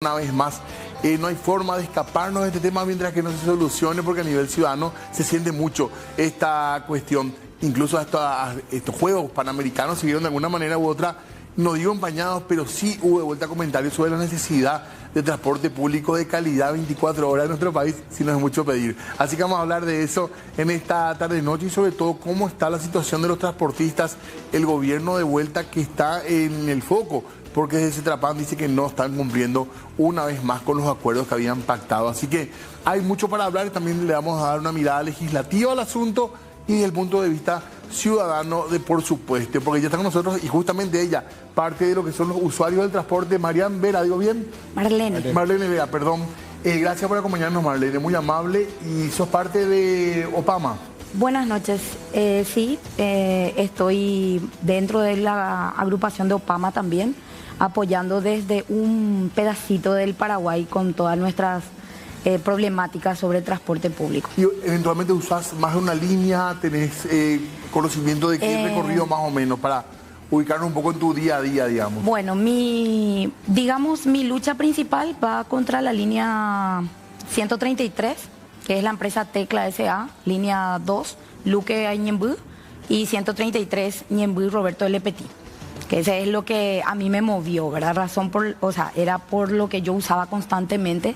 Una vez más, no hay forma de escaparnos de este tema mientras que no se solucione, porque a nivel ciudadano se siente mucho esta cuestión. Incluso estos Juegos Panamericanos se vieron de alguna manera u otra, no digo empañados, pero sí hubo de vuelta comentarios sobre la necesidad de transporte público de calidad 24 horas en nuestro país, si no es mucho pedir. Así que vamos a hablar de eso en esta tarde-noche y sobre todo cómo está la situación de los transportistas, el gobierno de vuelta que está en el foco, porque desde Cetrapán dice que no están cumpliendo una vez más con los acuerdos que habían pactado. Así que hay mucho para hablar y también le vamos a dar una mirada legislativa al asunto y desde el punto de vista ciudadano, por supuesto, porque ya está con nosotros y justamente ella, parte de lo que son los usuarios del transporte. Marian Vera, ¿digo bien? Marlene Vera, perdón. Gracias por acompañarnos, Marlene, muy amable. Y sos parte de OPAMA. Buenas noches. Sí, estoy dentro de la agrupación de OPAMA también, apoyando desde un pedacito del Paraguay con todas nuestras problemáticas sobre el transporte público. ¿Y eventualmente usás más de una línea? ¿Tenés conocimiento de qué recorrido más o menos para ubicarnos un poco en tu día a día, digamos? Bueno, mi lucha principal va contra la línea 133, que es la empresa Tecla S.A., línea 2, Luque a Ñembú, y 133 Ñembú Roberto L. Petit, que ese es lo que a mí me movió, ¿verdad? Era por lo que yo usaba constantemente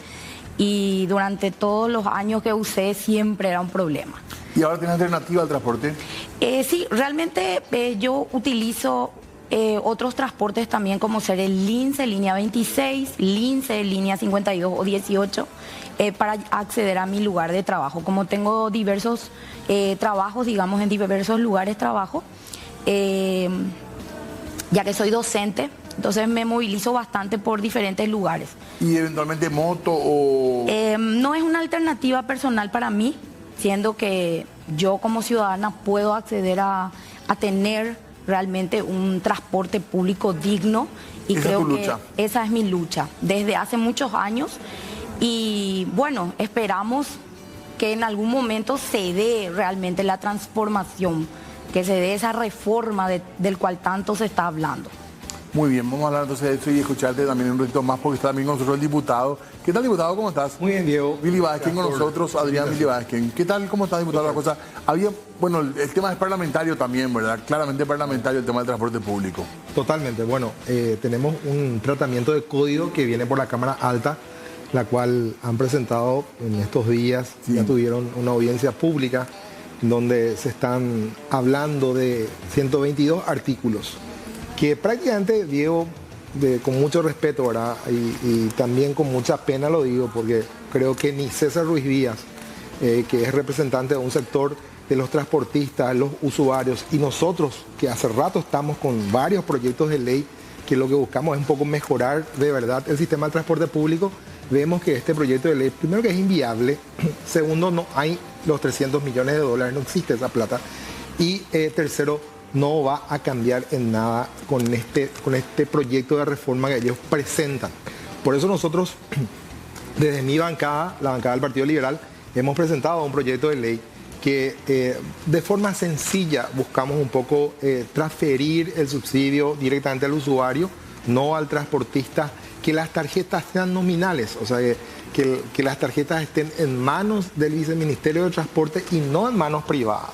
y durante todos los años que usé siempre era un problema. ¿Y ahora tienes alternativa al transporte? Sí, realmente yo utilizo otros transportes también, como ser el Lince, línea 26, Lince, línea 52 o 18, para acceder a mi lugar de trabajo. Como tengo diversos trabajos, digamos, en diversos lugares de trabajo, ya que soy docente, entonces me movilizo bastante por diferentes lugares. ¿Y eventualmente moto o...? No es una alternativa personal para mí, siendo que yo como ciudadana puedo acceder a tener realmente un transporte público digno. Y ¿Esa creo es tu que lucha? esa es mi lucha desde hace muchos años. Y bueno, esperamos que en algún momento se dé realmente la transformación, que se dé esa reforma del cual tanto se está hablando. Muy bien, vamos a hablar entonces de eso y escucharte también un ratito más, porque está también con nosotros el diputado. ¿Qué tal, diputado? ¿Cómo estás? Muy bien, Diego. Billy Vázquez con nosotros, Adrián Billy Vázquez. ¿Qué tal? ¿Cómo estás, diputado? La cosa, bueno, el tema es parlamentario también, ¿verdad? Claramente parlamentario el tema del transporte público. Totalmente. Bueno, tenemos un tratamiento de código que viene por la Cámara Alta, la cual han presentado en estos días. Sí. Ya tuvieron una audiencia pública donde se están hablando de 122 artículos que prácticamente, Diego, con mucho respeto, ¿verdad? Y también con mucha pena lo digo, porque creo que ni César Ruiz Díaz, que es representante de un sector de los transportistas, los usuarios, y nosotros, que hace rato estamos con varios proyectos de ley, que lo que buscamos es un poco mejorar de verdad el sistema de transporte público, vemos que este proyecto de ley, primero que es inviable, segundo, no hay los 300 millones de dólares, no existe esa plata, y tercero, no va a cambiar en nada con este proyecto de reforma que ellos presentan. Por eso nosotros, desde mi bancada, la bancada del Partido Liberal, hemos presentado un proyecto de ley que de forma sencilla buscamos un poco transferir el subsidio directamente al usuario, no al transportista, que las tarjetas sean nominales, o sea, que las tarjetas estén en manos del Viceministerio de Transporte y no en manos privadas.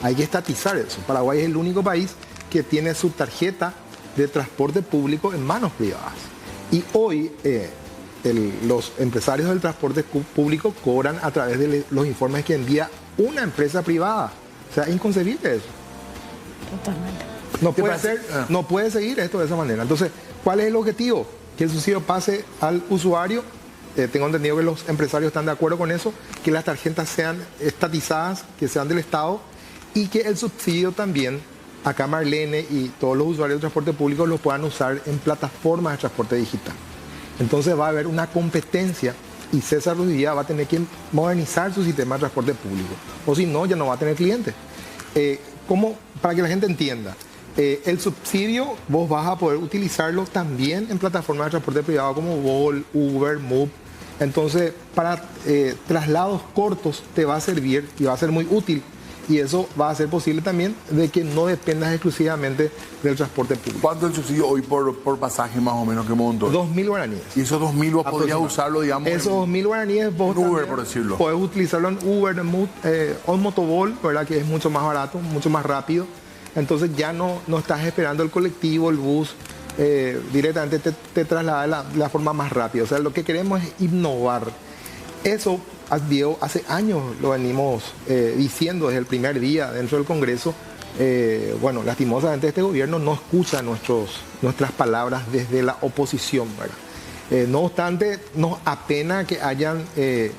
Hay que estatizar eso. Paraguay es el único país que tiene su tarjeta de transporte público en manos privadas. Y hoy los empresarios del transporte público cobran a través de los informes que envía una empresa privada. O sea, es inconcebible eso. Totalmente. No puede seguir esto de esa manera. Entonces, ¿cuál es el objetivo? Que el subsidio pase al usuario. Tengo entendido que los empresarios están de acuerdo con eso, que las tarjetas sean estatizadas, que sean del Estado, y que el subsidio también, acá Marlene y todos los usuarios del transporte público lo puedan usar en plataformas de transporte digital. Entonces va a haber una competencia y César Ruiz Díaz va a tener que modernizar su sistema de transporte público. O si no, ya no va a tener clientes. Para que la gente entienda, el subsidio vos vas a poder utilizarlo también en plataformas de transporte privado como Bolt, Uber, Move. Entonces, para traslados cortos te va a servir y va a ser muy útil Y eso va a ser posible también de que no dependas exclusivamente del transporte público. ¿Cuánto es el subsidio hoy por pasaje más o menos que monto? 2.000 guaraníes. Y esos 2.000 vos podrías usarlo, digamos, esos 2.000 guaraníes vos en Uber, por decirlo. Podés utilizarlo en Uber o en Motobol, ¿verdad? Que es mucho más barato, mucho más rápido. Entonces ya no estás esperando el colectivo, el bus, directamente te traslada de la forma más rápida. O sea, lo que queremos es innovar. Eso, Diego, hace años lo venimos diciendo desde el primer día dentro del Congreso. Bueno, lastimosamente este gobierno no escucha nuestras palabras desde la oposición, ¿verdad? No obstante, nos apena que hayan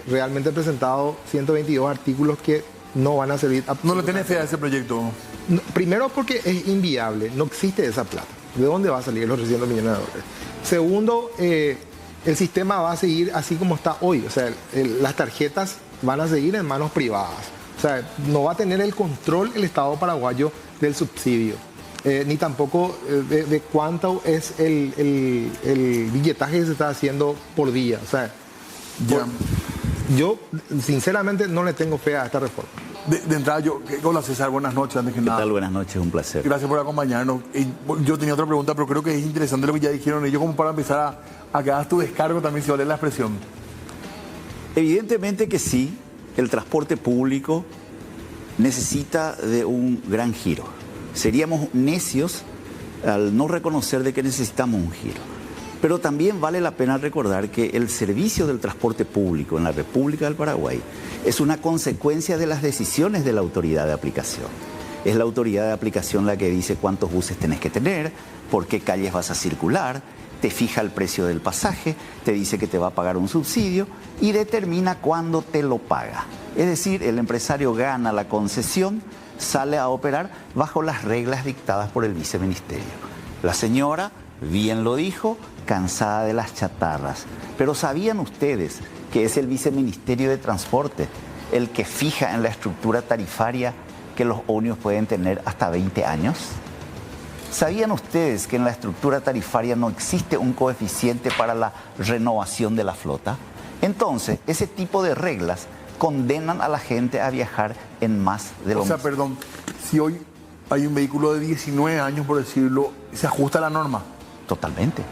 realmente presentado 122 artículos que no van a servir. ¿No le tenés fe a ese proyecto? No, primero porque es inviable, no existe esa plata. ¿De dónde va a salir los 300 millones de dólares? Segundo, el sistema va a seguir así como está hoy. O sea, las tarjetas van a seguir en manos privadas. O sea, no va a tener el control el Estado paraguayo del subsidio. Ni tampoco de cuánto es el billetaje que se está haciendo por día. O sea, yo sinceramente no le tengo fe a esta reforma. De entrada, hola César, buenas noches, antes que nada. ¿Qué tal? Buenas noches, un placer. Gracias por acompañarnos. Yo tenía otra pregunta, pero creo que es interesante lo que ya dijeron ellos, como para empezar a que hagas tu descargo también, si vale la expresión. Evidentemente que sí, el transporte público necesita de un gran giro. Seríamos necios al no reconocer de que necesitamos un giro. Pero también vale la pena recordar que el servicio del transporte público en la República del Paraguay es una consecuencia de las decisiones de la autoridad de aplicación. Es la autoridad de aplicación la que dice cuántos buses tenés que tener, por qué calles vas a circular, te fija el precio del pasaje, te dice que te va a pagar un subsidio y determina cuándo te lo paga. Es decir, el empresario gana la concesión, sale a operar bajo las reglas dictadas por el viceministerio. La señora bien lo dijo, cansada de las chatarras. Pero ¿sabían ustedes que es el Viceministerio de Transporte el que fija en la estructura tarifaria que los ómnibus pueden tener hasta 20 años? ¿Sabían ustedes que en la estructura tarifaria no existe un coeficiente para la renovación de la flota? Entonces, ese tipo de reglas condenan a la gente a viajar en más de lo mismo. O sea, perdón, si hoy hay un vehículo de 19 años, por decirlo, ¿se ajusta a la norma? Totalmente,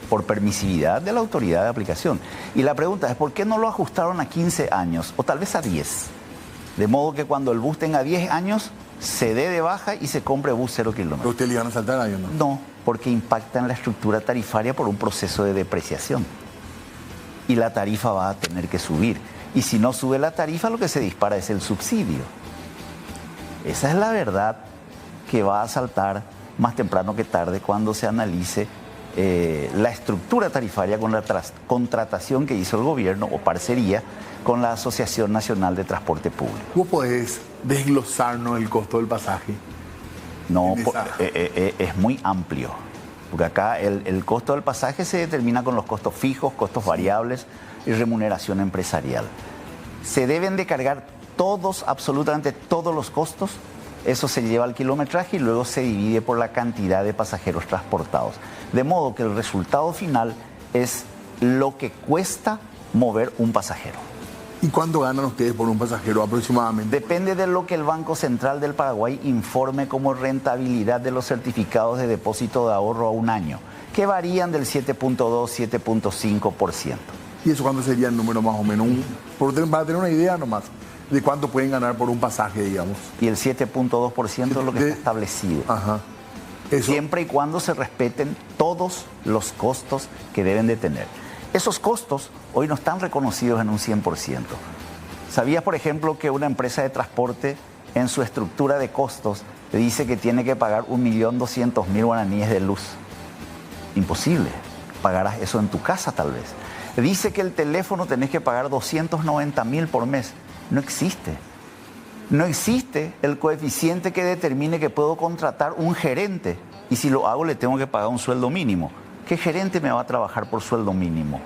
por permisividad de la autoridad de aplicación. Y la pregunta es, ¿por qué no lo ajustaron a 15 años o tal vez a 10? De modo que cuando el bus tenga 10 años, se dé de baja y se compre bus 0 kilómetros. ¿Pero usted le iban a saltar ahí o no? No, porque impacta en la estructura tarifaria por un proceso de depreciación. Y la tarifa va a tener que subir. Y si no sube la tarifa, lo que se dispara es el subsidio. Esa es la verdad que va a saltar más temprano que tarde cuando se analice la estructura tarifaria con la contratación que hizo el gobierno o parcería con la Asociación Nacional de Transporte Público. ¿Vos podés desglosarnos el costo del pasaje? No, es muy amplio, porque acá el costo del pasaje se determina con los costos fijos, costos variables y remuneración empresarial. Se deben de cargar todos, absolutamente todos los costos. Eso se lleva al kilometraje y luego se divide por la cantidad de pasajeros transportados. De modo que el resultado final es lo que cuesta mover un pasajero. ¿Y cuánto ganan ustedes por un pasajero aproximadamente? Depende de lo que el Banco Central del Paraguay informe como rentabilidad de los certificados de depósito de ahorro a un año, que varían del 7.2, 7.5%. ¿Y eso cuánto sería el número más o menos? Para tener una idea nomás de cuánto pueden ganar por un pasaje, digamos. Y el 7.2% es lo que está establecido. Ajá. Eso. Siempre y cuando se respeten todos los costos que deben de tener. Esos costos hoy no están reconocidos en un 100%. ¿Sabías, por ejemplo, que una empresa de transporte en su estructura de costos dice que tiene que pagar 1.200.000 guaraníes de luz? Imposible. Pagarás eso en tu casa tal vez. Dice que el teléfono tenés que pagar 290.000 por mes. No existe. No existe el coeficiente que determine que puedo contratar un gerente y si lo hago le tengo que pagar un sueldo mínimo. ¿Qué gerente me va a trabajar por sueldo mínimo?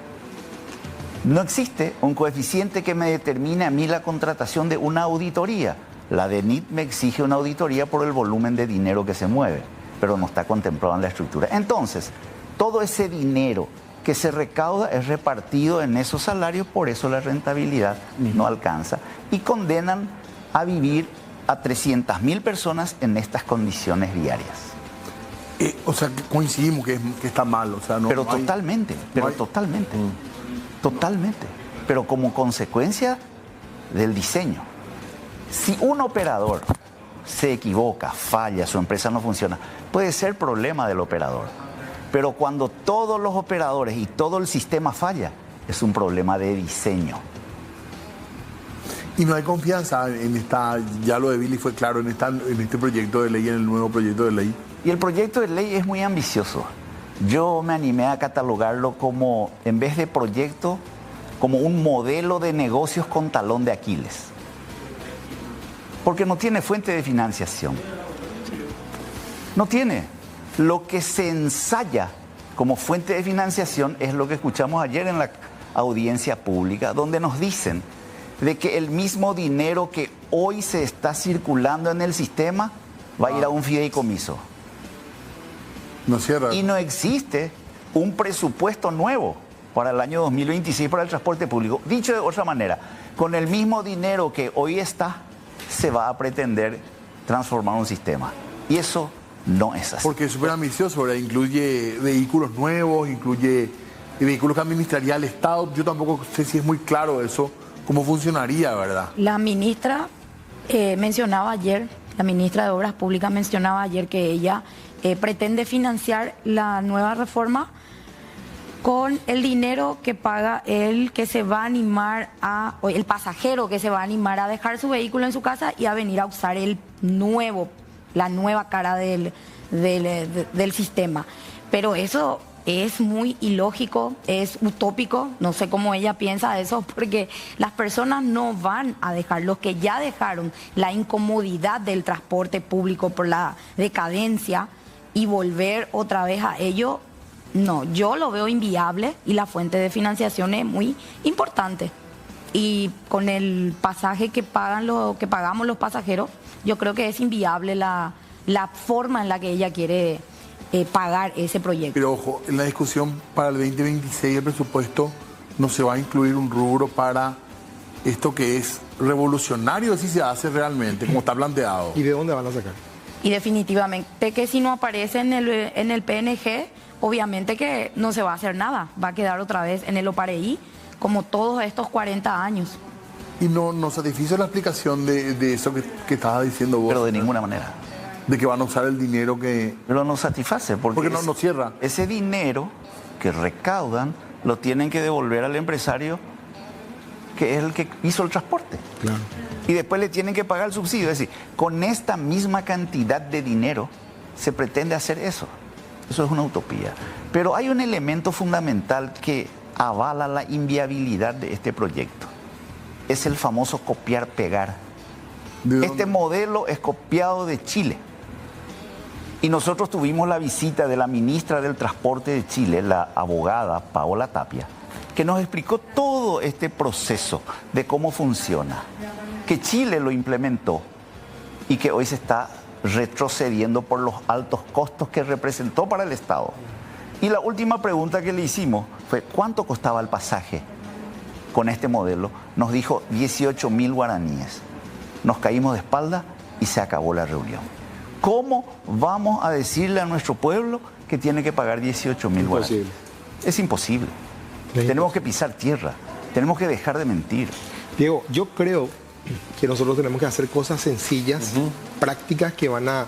No existe un coeficiente que me determine a mí la contratación de una auditoría. La DENIT me exige una auditoría por el volumen de dinero que se mueve, pero no está contemplado en la estructura. Entonces, todo ese dinero que se recauda es repartido en esos salarios, por eso la rentabilidad no alcanza. Y condenan a vivir a 300.000 personas en estas condiciones diarias. O sea, que coincidimos que está mal. O sea, Pero totalmente. Totalmente. Pero como consecuencia del diseño. Si un operador se equivoca, falla, su empresa no funciona, puede ser problema del operador. Pero cuando todos los operadores y todo el sistema falla, es un problema de diseño. Y no hay confianza en esta, ya lo de Billy fue claro, en este proyecto de ley, en el nuevo proyecto de ley. Y el proyecto de ley es muy ambicioso. Yo me animé a catalogarlo como, en vez de proyecto, como un modelo de negocios con talón de Aquiles. Porque no tiene fuente de financiación. No tiene. Lo que se ensaya como fuente de financiación es lo que escuchamos ayer en la audiencia pública, donde nos dicen de que el mismo dinero que hoy se está circulando en el sistema va a ir a un fideicomiso. No cierra. Y no existe un presupuesto nuevo para el año 2026 para el transporte público. Dicho de otra manera, con el mismo dinero que hoy está, se va a pretender transformar un sistema. Y eso no es así. Porque es súper ambicioso, ¿verdad? Incluye vehículos nuevos, incluye vehículos que administraría el Estado. Yo tampoco sé si es muy claro eso, cómo funcionaría, ¿verdad? La ministra mencionaba ayer, la ministra de Obras Públicas mencionaba ayer que ella pretende financiar la nueva reforma con el dinero que paga el que se va a animar o el pasajero que se va a animar a dejar su vehículo en su casa y a venir a usar la nueva cara del sistema. Pero eso es muy ilógico, es utópico, no sé cómo ella piensa eso, porque las personas no van a dejar, los que ya dejaron la incomodidad del transporte público por la decadencia y volver otra vez a ello, no, yo lo veo inviable y la fuente de financiación es muy importante. Y con el pasaje que pagamos los pasajeros, yo creo que es inviable la forma en la que ella quiere pagar ese proyecto. Pero ojo, en la discusión para el 2026 el presupuesto no se va a incluir un rubro para esto que es revolucionario si se hace realmente, como está planteado. ¿Y de dónde van a sacar? Y definitivamente que si no aparece en el PNG, obviamente que no se va a hacer nada, va a quedar otra vez en el OPAREI como todos estos 40 años. Y no satisfizo la explicación de eso que estabas diciendo vos. Pero de ninguna manera. De que van a usar el dinero que... Pero no satisface, porque no cierra. Ese dinero que recaudan lo tienen que devolver al empresario que es el que hizo el transporte. Claro. Y después le tienen que pagar el subsidio. Es decir, con esta misma cantidad de dinero se pretende hacer eso. Eso es una utopía. Pero hay un elemento fundamental que avala la inviabilidad de este proyecto. Es el famoso copiar-pegar. Este modelo es copiado de Chile. Y nosotros tuvimos la visita de la ministra del Transporte de Chile, la abogada Paola Tapia, que nos explicó todo este proceso de cómo funciona, que Chile lo implementó y que hoy se está retrocediendo por los altos costos que representó para el Estado. Y la última pregunta que le hicimos fue, ¿cuánto costaba el pasaje con este modelo? Nos dijo 18.000 guaraníes. Nos caímos de espalda y se acabó la reunión. ¿Cómo vamos a decirle a nuestro pueblo que tiene que pagar 18.000 guaraníes? Es imposible. Tenemos que pisar tierra. Tenemos que dejar de mentir. Diego, yo creo que nosotros tenemos que hacer cosas sencillas, prácticas que van a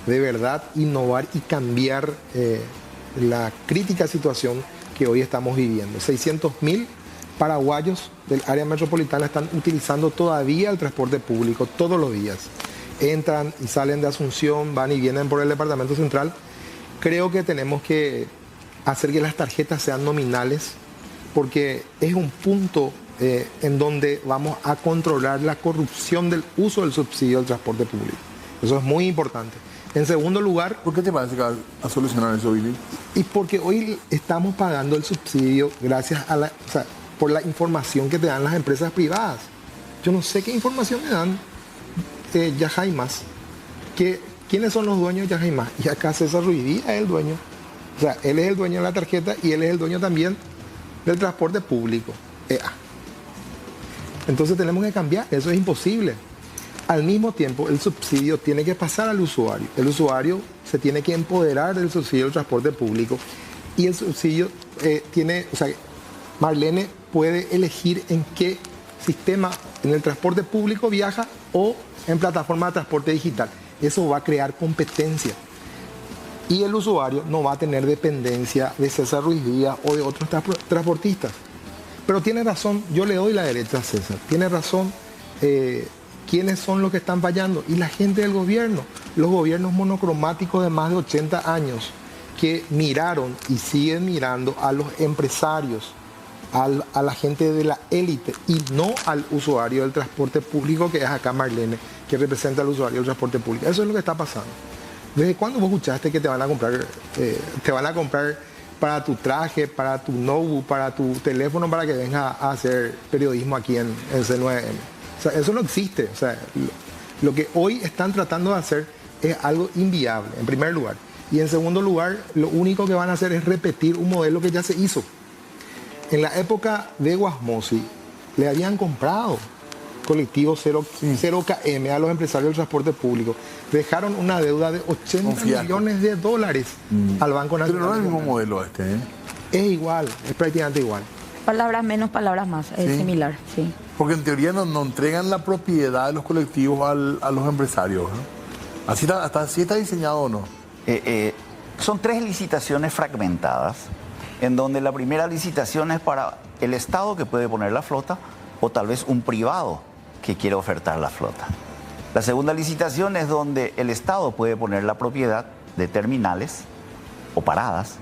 de verdad innovar y cambiar la crítica situación que hoy estamos viviendo. 600.000 paraguayos del área metropolitana están utilizando todavía el transporte público todos los días. Entran y salen de Asunción, van y vienen por el departamento central. Creo que tenemos que hacer que las tarjetas sean nominales, porque es un punto en donde vamos a controlar la corrupción del uso del subsidio del transporte público. Eso es muy importante. En segundo lugar... ¿Por qué te parece que va a solucionar eso, Billy? Y porque hoy estamos pagando el subsidio gracias a por la información que te dan las empresas privadas. Yo no sé qué información me dan Yajaimas. ¿Quiénes son los dueños de Yajaimas? Y acá César Ruiz es el dueño. O sea, él es el dueño de la tarjeta y él es el dueño también del transporte público. Entonces tenemos que cambiar, eso es imposible. Al mismo tiempo, el subsidio tiene que pasar al usuario. El usuario se tiene que empoderar del subsidio del transporte público y el subsidio Marlene puede elegir en qué sistema, en el transporte público viaja o en plataforma de transporte digital. Eso va a crear competencia. Y el usuario no va a tener dependencia de César Ruiz Díaz o de otros transportistas. Pero tiene razón, yo le doy la derecha a César, tiene razón. ¿Quiénes son los que están fallando? Y la gente del gobierno, los gobiernos monocromáticos de más de 80 años que miraron y siguen mirando a los empresarios, a la gente de la élite y no al usuario del transporte público, que es acá Marlene, que representa al usuario del transporte público. Eso es lo que está pasando. ¿Desde cuándo vos escuchaste que te van a comprar para tu traje, para tu notebook, para tu teléfono, para que vengas a hacer periodismo aquí en C9N? O sea, eso no existe. O sea, lo que hoy están tratando de hacer es algo inviable, en primer lugar. Y en segundo lugar, lo único que van a hacer es repetir un modelo que ya se hizo. En la época de Guasmosi, le habían comprado colectivos 0KM a los empresarios del transporte público. Dejaron una deuda de 80 millones de dólares al Banco Nacional. Pero no es el mismo modelo este, ¿eh? Es igual, es prácticamente igual. Palabras menos, palabras más, es similar, sí. Porque en teoría no entregan la propiedad de los colectivos a los empresarios, ¿no? ¿Así está diseñado o no? Son 3 licitaciones fragmentadas, en donde la primera licitación es para el Estado, que puede poner la flota, o tal vez un privado que quiere ofertar la flota. La segunda licitación es donde el Estado puede poner la propiedad de terminales o paradas,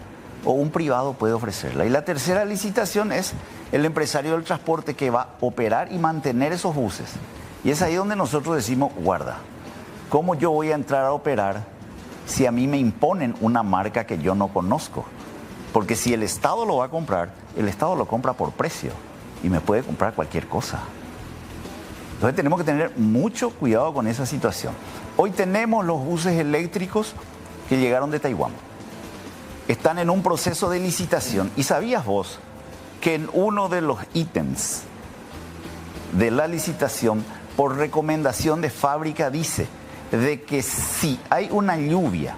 o un privado puede ofrecerla. Y la tercera licitación es el empresario del transporte, que va a operar y mantener esos buses. Y es ahí donde nosotros decimos, guarda, ¿cómo yo voy a entrar a operar si a mí me imponen una marca que yo no conozco? Porque si el Estado lo va a comprar, el Estado lo compra por precio y me puede comprar cualquier cosa. Entonces tenemos que tener mucho cuidado con esa situación. Hoy tenemos los buses eléctricos que llegaron de Taiwán. Están en un proceso de licitación. ¿Y sabías vos que en uno de los ítems de la licitación, por recomendación de fábrica, dice de que si hay una lluvia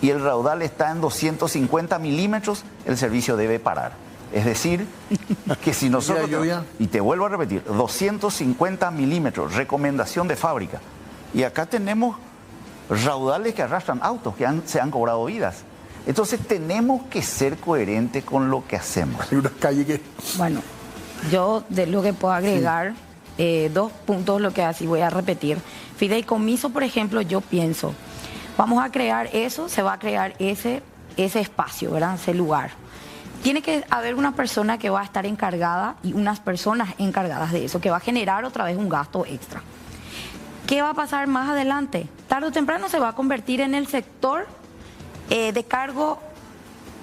y el raudal está en 250 milímetros, el servicio debe parar? Es decir, que si nosotros... Y te vuelvo a repetir, 250 milímetros, recomendación de fábrica. Y acá tenemos raudales que arrastran autos, que se han cobrado vidas. Entonces tenemos que ser coherentes con lo que hacemos. Hay una calle que... Bueno, yo de lo que puedo agregar, 2 puntos, lo que así voy a repetir. Fideicomiso, por ejemplo, yo pienso, vamos a crear eso, se va a crear ese espacio, ¿verdad? Ese lugar. Tiene que haber una persona que va a estar encargada y unas personas encargadas de eso, que va a generar otra vez un gasto extra. ¿Qué va a pasar más adelante? Tarde o temprano se va a convertir en el sector de cargo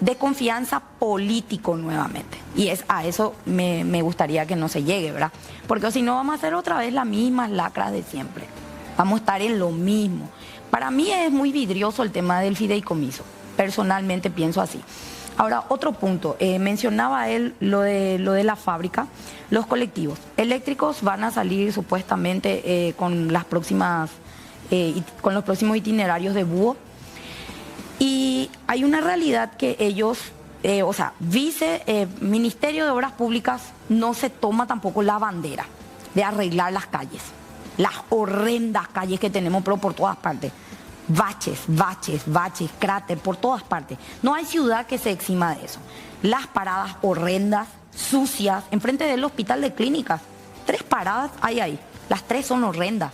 de confianza político nuevamente. Y a eso me gustaría que no se llegue, ¿verdad? Porque si no vamos a hacer otra vez las mismas lacras de siempre. Vamos a estar en lo mismo. Para mí es muy vidrioso el tema del fideicomiso. Personalmente pienso así. Ahora, otro punto. Mencionaba él lo de la fábrica. Los colectivos eléctricos van a salir supuestamente con los próximos itinerarios de búho. Y hay una realidad que ellos, Ministerio de Obras Públicas no se toma tampoco la bandera de arreglar las calles, las horrendas calles que tenemos, pero por todas partes. Baches, cráter, por todas partes. No hay ciudad que se exima de eso. Las paradas horrendas, sucias, enfrente del hospital de clínicas. 3 paradas hay ahí, las 3 son horrendas.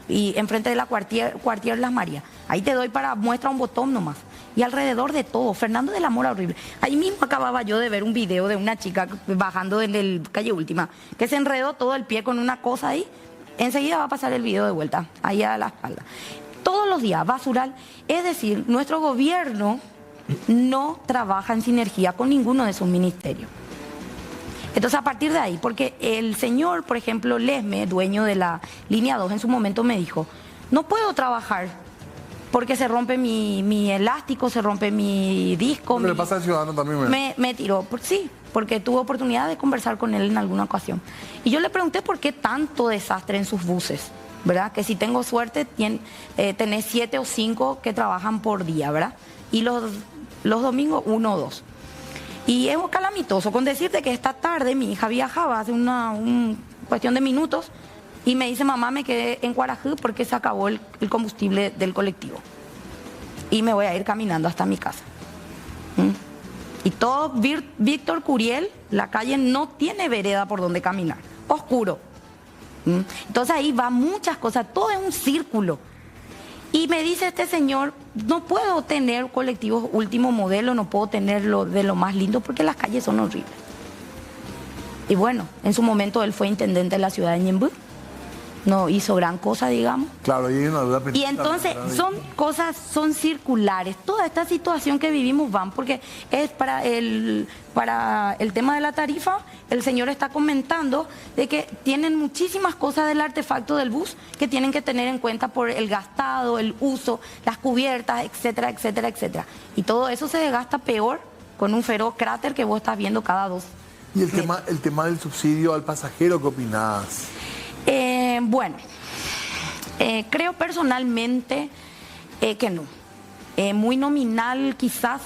Y enfrente de la cuartier Las Marías. Ahí te doy para muestra un botón nomás. Y alrededor de todo, Fernando de la Mora, horrible. Ahí mismo acababa yo de ver un video de una chica bajando del calle Última, que se enredó todo el pie con una cosa ahí. Enseguida va a pasar el video de vuelta, ahí a la espalda. Todos los días, basural. Es decir, nuestro gobierno no trabaja en sinergia con ninguno de sus ministerios. Entonces, a partir de ahí, porque el señor, por ejemplo, Lesme, dueño de la línea 2, en su momento me dijo, no puedo trabajar porque se rompe mi elástico, se rompe mi disco. ¿Qué le pasa al ciudadano también? Me tiró, sí, porque tuve oportunidad de conversar con él en alguna ocasión. Y yo le pregunté por qué tanto desastre en sus buses. ¿verdad? Que si tengo suerte, tenés 7 o 5 que trabajan por día, ¿verdad? Y los domingos 1 o 2. Y es calamitoso con decirte que esta tarde mi hija viajaba hace una cuestión de minutos y me dice, mamá, me quedé en Cuarajú porque se acabó el combustible del colectivo. Y me voy a ir caminando hasta mi casa. Y todo Víctor Curiel, la calle no tiene vereda por donde caminar, oscuro. Entonces ahí va muchas cosas, todo es un círculo. Y me dice este señor, no puedo tener colectivos último modelo, no puedo tenerlo de lo más lindo porque las calles son horribles. Y bueno, en su momento él fue intendente de la ciudad de Ñemby, no hizo gran cosa, digamos. Claro, y hay una duda. Y entonces son cosas, son circulares. Toda esta situación que vivimos van, porque es para el tema de la tarifa, el señor está comentando de que tienen muchísimas cosas del artefacto del bus que tienen que tener en cuenta por el gastado, el uso, las cubiertas, etcétera, etcétera, etcétera. Y todo eso se desgasta peor con un feroz cráter que vos estás viendo cada 2 Y el tema del subsidio al pasajero, ¿qué opinás? Bueno, creo personalmente que no. Muy nominal quizás,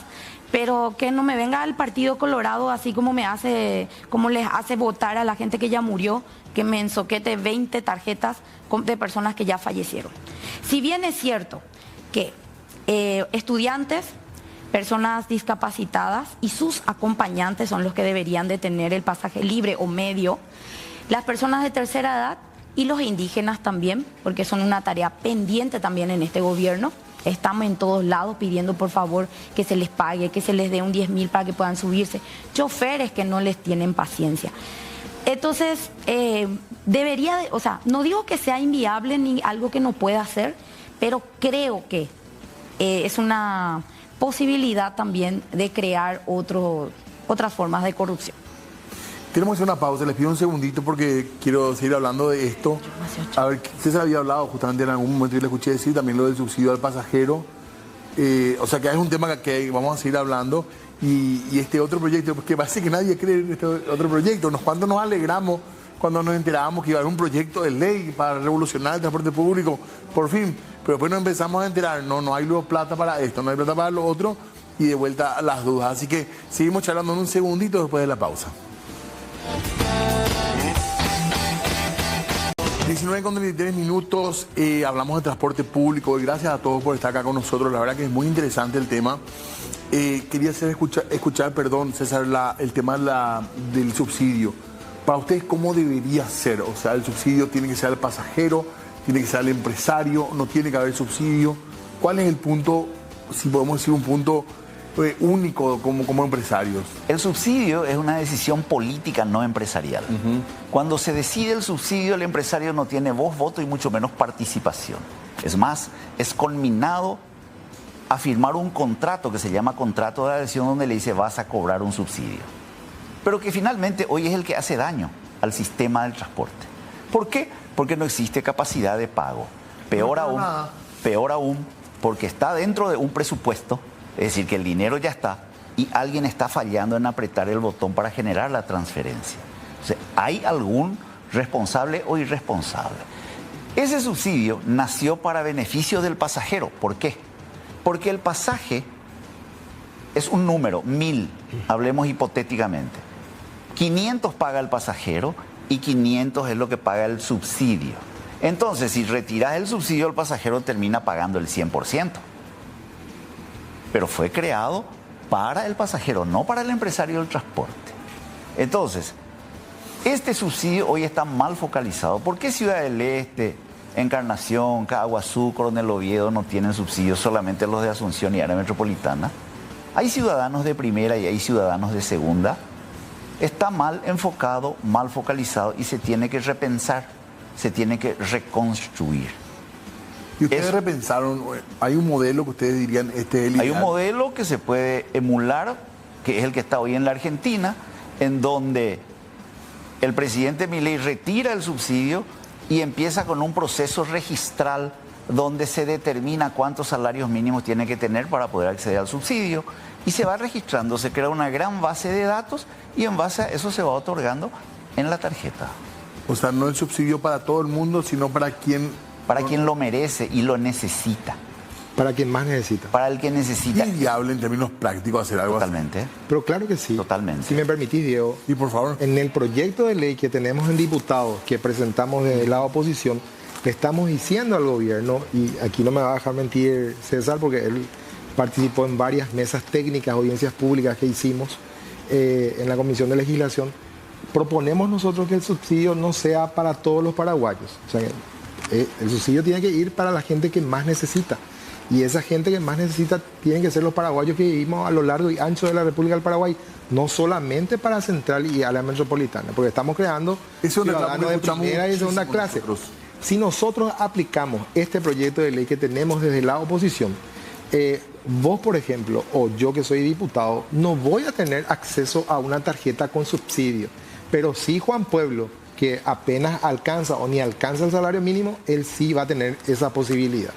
pero que no me venga al Partido Colorado así como les hace votar a la gente que ya murió, que me ensoquete 20 tarjetas de personas que ya fallecieron. Si bien es cierto que estudiantes, personas discapacitadas y sus acompañantes son los que deberían de tener el pasaje libre o medio, las personas de tercera edad y los indígenas también, porque son una tarea pendiente también en este gobierno. Estamos en todos lados pidiendo por favor que se les pague, que se les dé un 10.000 para que puedan subirse. Choferes que no les tienen paciencia. Entonces, no digo que sea inviable ni algo que no pueda hacer, pero creo que es una posibilidad también de crear otras formas de corrupción. Tenemos que hacer una pausa, les pido un segundito porque quiero seguir hablando de esto. A ver, César había hablado justamente en algún momento, yo le escuché decir también lo del subsidio al pasajero. O sea que es un tema que vamos a seguir hablando. Y este otro proyecto, porque parece que nadie cree en este otro proyecto. Cuando nos alegramos, cuando nos enterábamos que iba a haber un proyecto de ley para revolucionar el transporte público, por fin. Pero después nos empezamos a enterar, no hay luego plata para esto, no hay plata para lo otro, y de vuelta las dudas. Así que seguimos charlando en un segundito después de la pausa. 19:33, hablamos de transporte público y gracias a todos por estar acá con nosotros. La verdad que es muy interesante el tema. Quería escuchar, César, el tema del subsidio. Para ustedes, ¿cómo debería ser? O sea, el subsidio tiene que ser al pasajero, tiene que ser al empresario, no tiene que haber subsidio. ¿Cuál es el punto, si podemos decir un punto único como empresarios? El subsidio es una decisión política, no empresarial. Cuando se decide el subsidio, el empresario no tiene voz, voto y mucho menos participación. Es más, es conminado a firmar un contrato que se llama contrato de adhesión, donde le dice vas a cobrar un subsidio. Pero que finalmente hoy es el que hace daño al sistema del transporte. ¿Por qué? Porque no existe capacidad de pago. Peor aún, porque está dentro de un presupuesto. Es decir, que el dinero ya está y alguien está fallando en apretar el botón para generar la transferencia. O sea, ¿hay algún responsable o irresponsable? Ese subsidio nació para beneficio del pasajero. ¿Por qué? Porque el pasaje es un número, 1.000, hablemos hipotéticamente. 500 paga el pasajero y 500 es lo que paga el subsidio. Entonces, si retiras el subsidio, el pasajero termina pagando el 100%. Pero fue creado para el pasajero, no para el empresario del transporte. Entonces, este subsidio hoy está mal focalizado. ¿Por qué Ciudad del Este, Encarnación, Caguazú, Coronel Oviedo no tienen subsidios, solamente los de Asunción y área metropolitana? Hay ciudadanos de primera y hay ciudadanos de segunda. Está mal enfocado, mal focalizado y se tiene que repensar, se tiene que reconstruir. ¿Y ustedes repensaron? ¿Hay un modelo que ustedes dirían este es el ideal? Hay un modelo que se puede emular, que es el que está hoy en la Argentina, en donde el presidente Milei retira el subsidio y empieza con un proceso registral donde se determina cuántos salarios mínimos tiene que tener para poder acceder al subsidio y se va registrando, se crea una gran base de datos y en base a eso se va otorgando en la tarjeta. O sea, no el subsidio para todo el mundo, sino para quien para quien lo merece y lo necesita. Para quien más necesita. Para el que necesita. ¿Es viable en términos prácticos hacer algo Totalmente. Pero claro que sí. Totalmente. Si me permitís, Diego. Y por favor. En el proyecto de ley que tenemos en diputados, que presentamos desde la oposición, le estamos diciendo al gobierno, y aquí no me va a dejar mentir César, porque él participó en varias mesas técnicas, audiencias públicas que hicimos en la Comisión de Legislación, proponemos nosotros que el subsidio no sea para todos los paraguayos. O sea, el subsidio tiene que ir para la gente que más necesita. Y esa gente que más necesita tienen que ser los paraguayos que vivimos a lo largo y ancho de la República del Paraguay, no solamente para Central y área metropolitana, porque estamos creando ciudadanos de primera y segunda clase. Si nosotros aplicamos este proyecto de ley que tenemos desde la oposición, vos, por ejemplo, o yo que soy diputado, no voy a tener acceso a una tarjeta con subsidio, pero sí Juan Pueblo, que apenas alcanza o ni alcanza el salario mínimo, él sí va a tener esa posibilidad.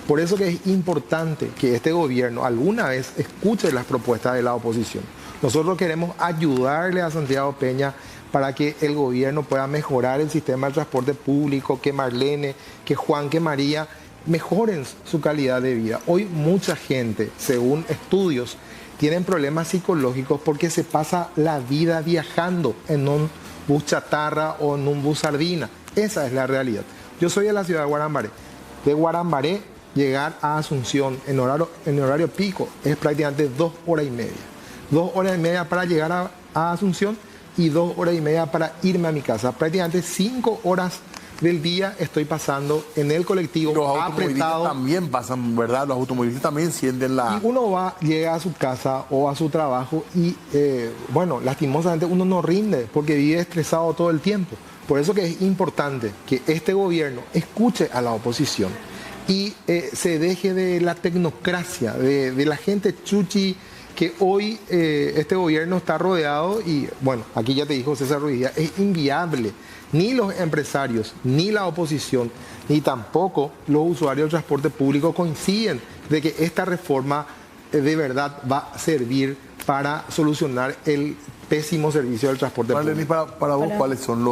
Por eso que es importante que este gobierno alguna vez escuche las propuestas de la oposición. Nosotros queremos ayudarle a Santiago Peña para que el gobierno pueda mejorar el sistema de transporte público, que Marlene, que Juan, que María mejoren su calidad de vida. Hoy mucha gente, según estudios, tienen problemas psicológicos porque se pasa la vida viajando en un bus chatarra o en un bus sardina. Esa es la realidad. Yo soy de la ciudad de Guarambaré. De Guarambaré, llegar a Asunción en horario pico es prácticamente 2 horas y media. 2 horas y media para llegar a Asunción y 2 horas y media para irme a mi casa. Prácticamente 5 horas del día estoy pasando en el colectivo Los automovilistas apretado. también pasan, ¿verdad? Los automovilistas también sienten la... Y uno llega a su casa o a su trabajo y, bueno, lastimosamente uno no rinde porque vive estresado todo el tiempo. Por eso que es importante que este gobierno escuche a la oposición y se deje de la tecnocracia, de la gente chuchi que hoy este gobierno está rodeado y, bueno, aquí ya te dijo César Ruiz Díaz, es inviable. Ni los empresarios, ni la oposición, ni tampoco los usuarios del transporte público coinciden de que esta reforma de verdad va a servir para solucionar el pésimo servicio del transporte público. Para vos, ¿cuáles son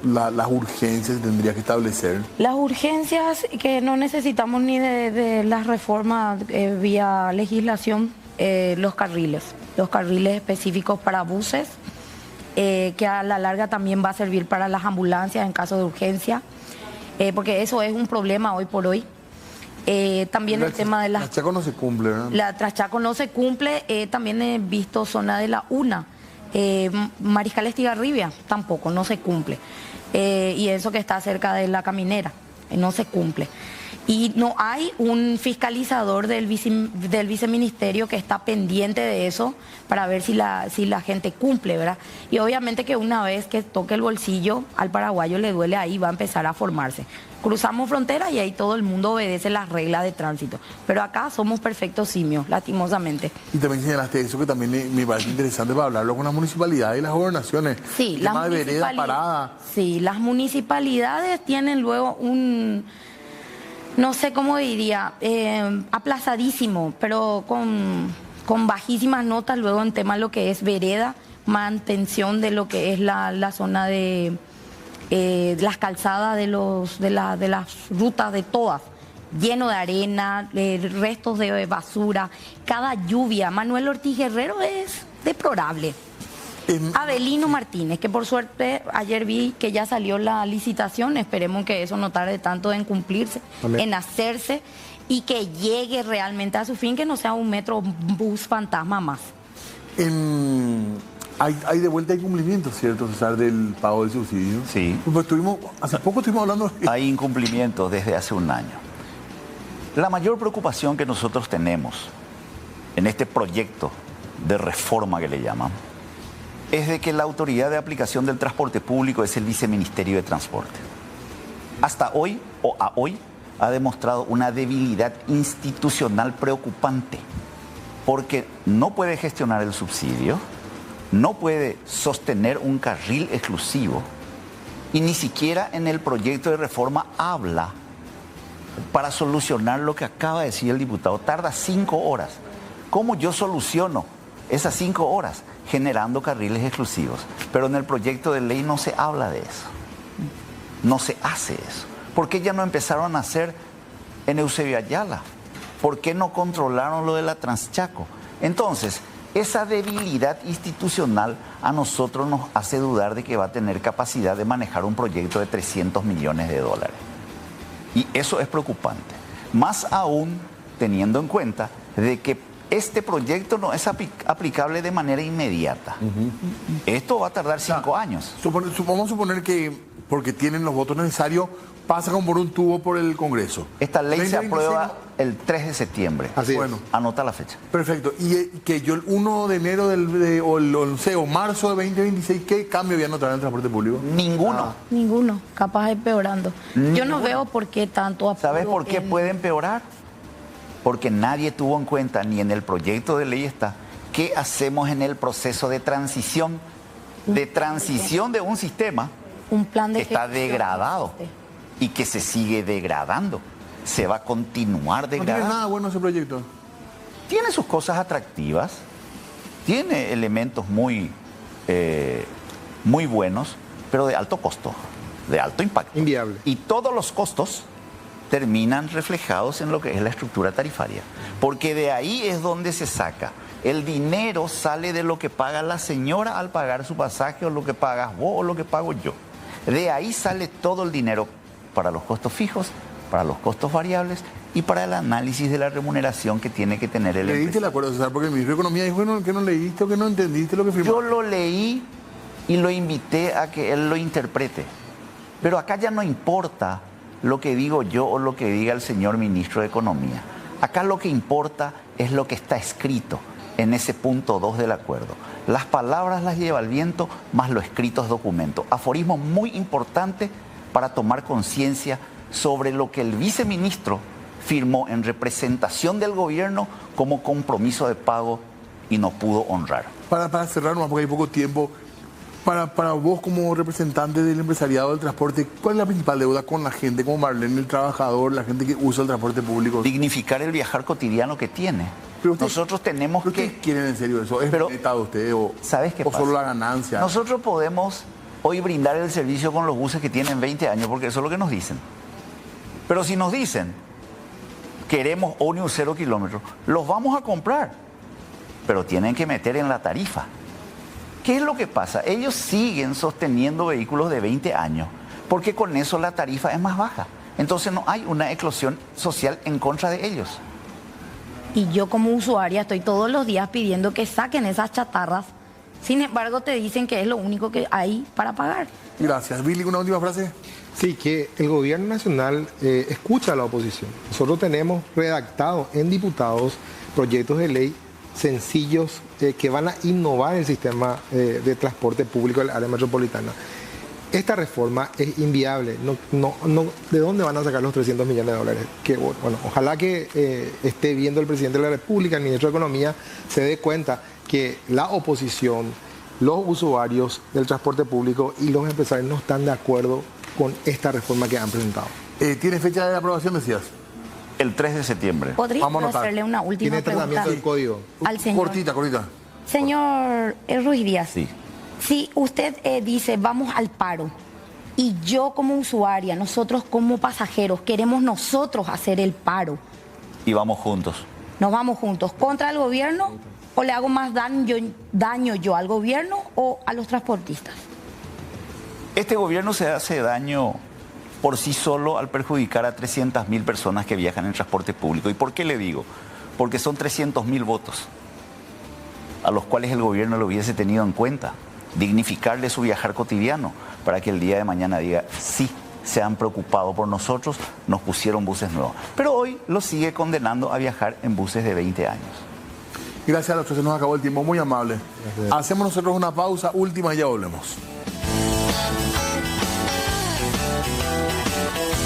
las urgencias que tendría que establecer? Las urgencias que no necesitamos ni de las reformas vía legislación, los carriles específicos para buses, que a la larga también va a servir para las ambulancias en caso de urgencia, porque eso es un problema hoy por hoy. También el tema de la Trachaco no se cumple, ¿verdad? La Trachaco no se cumple, también he visto zona de la UNA, Mariscal Estigarribia tampoco, no se cumple. Y eso que está cerca de la Caminera, no se cumple. Y no hay un fiscalizador del viceministerio que está pendiente de eso para ver si la gente cumple, ¿verdad? Y obviamente que una vez que toque el bolsillo, al paraguayo le duele, ahí va a empezar a formarse. Cruzamos fronteras y ahí todo el mundo obedece las reglas de tránsito. Pero acá somos perfectos simios, lastimosamente. Y también señalaste eso que también me parece interesante para hablarlo con las municipalidades y las gobernaciones. Sí, las vereda parada. Sí, las municipalidades tienen luego no sé cómo diría, aplazadísimo, pero con bajísimas notas luego en tema de lo que es vereda, mantención de lo que es la zona de las calzadas de las rutas de todas, lleno de arena, restos de basura, cada lluvia. Manuel Ortiz Guerrero es deplorable. Abelino Martínez, que por suerte ayer vi que ya salió la licitación, esperemos que eso no tarde tanto en cumplirse, en hacerse y que llegue realmente a su fin, que no sea un metrobús fantasma más. Hay de vuelta incumplimientos, ¿cierto, César, del pago del subsidio? Sí. Pues hace poco estuvimos hablando de... Hay incumplimientos desde hace un año. La mayor preocupación que nosotros tenemos en este proyecto de reforma que le llaman es de que la autoridad de aplicación del transporte público es el Viceministerio de Transporte. Hasta hoy ha demostrado una debilidad institucional preocupante porque no puede gestionar el subsidio, no puede sostener un carril exclusivo y ni siquiera en el proyecto de reforma habla para solucionar lo que acaba de decir el diputado. Tarda 5 horas. ¿Cómo yo soluciono esas 5 horas? Generando carriles exclusivos. Pero en el proyecto de ley no se habla de eso. No se hace eso. ¿Por qué ya no empezaron a hacer en Eusebio Ayala? ¿Por qué no controlaron lo de la Transchaco? Entonces, esa debilidad institucional a nosotros nos hace dudar de que va a tener capacidad de manejar un proyecto de 300 millones de dólares. Y eso es preocupante. Más aún teniendo en cuenta de que este proyecto no es aplicable de manera inmediata. Esto va a tardar 5 años. Vamos a suponer que, porque tienen los votos necesarios, pasa como por un tubo por el Congreso. Esta ley se aprueba el 3 de septiembre. Así es. Bueno, anota la fecha. perfecto. Y que yo el 1 de enero o marzo de 2026, ¿qué cambio voy a notar en el transporte público? Ninguno. Ninguno, capaz empeorando. Yo no veo por qué tanto apuro. ¿Sabes por qué puede empeorar? Porque nadie tuvo en cuenta, ni en el proyecto de ley está, qué hacemos en el proceso de transición de un sistema un plan de que está gestión. degradado y que se sigue degradando. Se va a continuar No tiene degradando. nada bueno ese proyecto. Tiene sus cosas atractivas, tiene elementos muy buenos, pero de alto costo, de alto impacto. Inviable. Y todos los costos terminan reflejados en lo que es la estructura tarifaria, porque de ahí es donde se saca. El dinero sale de lo que paga la señora al pagar su pasaje, o lo que pagas vos, o lo que pago yo. De ahí sale todo el dinero para los costos fijos, para los costos variables y para el análisis de la remuneración que tiene que tener el ¿Leíste el empresario. acuerdo, César? Porque el ministro de Economía dijo que no leíste o que no entendiste lo que firmó. Yo lo leí y lo invité a que él lo interprete. Pero acá ya no importa lo que digo yo o lo que diga el señor ministro de Economía. Acá lo que importa es lo que está escrito en ese punto 2 del acuerdo. Las palabras las lleva el viento, más lo escrito es documento. Aforismo muy importante para tomar conciencia sobre lo que el viceministro firmó en representación del gobierno como compromiso de pago y no pudo honrar. Para cerrar, nomás porque hay poco tiempo, para vos como representante del empresariado del transporte, ¿cuál es la principal deuda con la gente como Marlene, el trabajador, la gente que usa el transporte público? Dignificar el viajar cotidiano que tiene. Pero usted- Nosotros tenemos ¿Pero que... ustedes quieren en serio eso? ¿Es Pero- meta de ustedes o, ¿Sabes qué o pasa? solo la ganancia? Nosotros podemos hoy brindar el servicio con los buses que tienen 20 años, porque eso es lo que nos dicen. Pero si nos dicen, queremos ómnibus 0 kilómetros, los vamos a comprar, pero tienen que meter en la tarifa. ¿Qué es lo que pasa? Ellos siguen sosteniendo vehículos de 20 años, porque con eso la tarifa es más baja. Entonces no hay una eclosión social en contra de ellos. Y yo como usuaria estoy todos los días pidiendo que saquen esas chatarras. Sin embargo, te dicen que es lo único que hay para pagar. Gracias. Billy, una última frase. Sí, que el gobierno nacional escucha a la oposición. Nosotros tenemos redactado en diputados proyectos de ley sencillos que van a innovar el sistema de transporte público del área metropolitana. Esta reforma es inviable. ¿De dónde van a sacar los 300 millones de dólares? Que, bueno, ojalá que esté viendo el presidente de la República, el ministro de Economía, se dé cuenta que la oposición, los usuarios del transporte público y los empresarios no están de acuerdo con esta reforma que han presentado. ¿Tiene fecha de aprobación, decías? El 3 de septiembre. ¿Podría Vamos a anotar. hacerle una última Tiene pregunta tratamiento del código. al señor? Cortita. Señor Ruiz Díaz, Sí. si usted dice vamos al paro y yo como usuaria, nosotros como pasajeros, queremos nosotros hacer el paro, Y vamos juntos. ¿nos vamos juntos contra el gobierno o le hago más daño yo al gobierno o a los transportistas? Este gobierno se hace daño por sí solo al perjudicar a 300.000 personas que viajan en transporte público. ¿Y por qué le digo? Porque son 300.000 votos a los cuales el gobierno lo hubiese tenido en cuenta. Dignificarle su viajar cotidiano para que el día de mañana diga, sí, se han preocupado por nosotros, nos pusieron buses nuevos. Pero hoy lo sigue condenando a viajar en buses de 20 años. Gracias a los que se nos acabó el tiempo, muy amable. Hacemos nosotros una pausa última y ya volvemos.